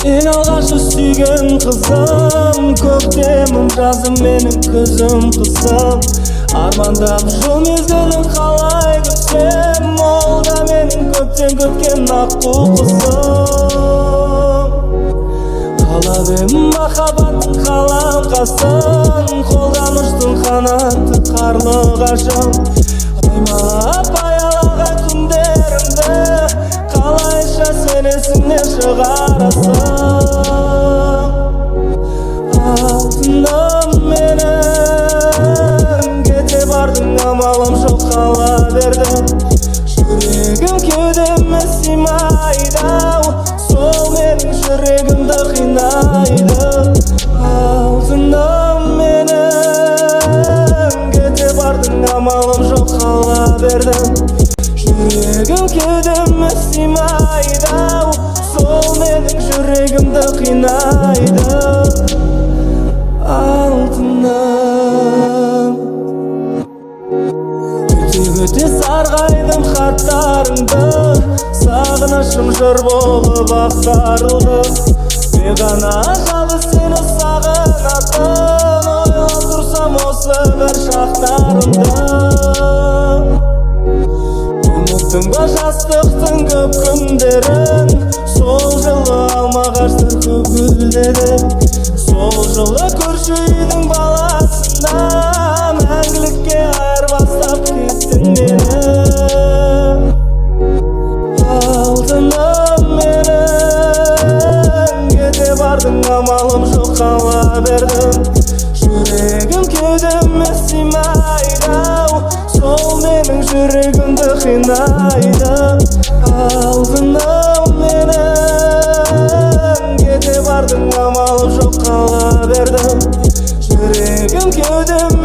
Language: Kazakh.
En alғашы сүйген қызым, көктемім жазым менің күзім қызым. Армандап жыл мезгілін қалай күтсем, ол да менің көптен күткен аққу қызым. Қалап ем махаббаттың қаламқасын, қолдан ұштың қанатты қарлығашым. Қоймап аялаған күндерімді, қалайша сен есіңнен шығарасың. Алтыным менің, кете бардың амалым жоқ қала бердім. Жүрегім кеудеме сыймайды, сол менің жүрегімді қинайды. Алтыным менің, кете бардың амалым жоқ қала бердім. Жүрегім кеудеме сыймайды, сол менің жүрегімді қинайды. Алтыным, өте сарғайдым хаттарыңды, сағынышым жыр болып ақтарылды. Бейғана жалғыз сені сағынатын, ойлап тұрсам осы бір шақтарымды. Ұмыттың ба жастықтың көп күндерін, сол жылы алмағаштыр көп гүлдері. Сол жылы көрші үйдің баласында, мәңгілікке айырбастап кеттің мені. Алтыным менің, кете бардың амалым жоқ қала бердім. Жүрегім кеудеме сыймайды, сол менің жүрегімді қинайды. Алтыным менің, кете бардың амалым жоқ қала бердім. Жүрегім кеудеме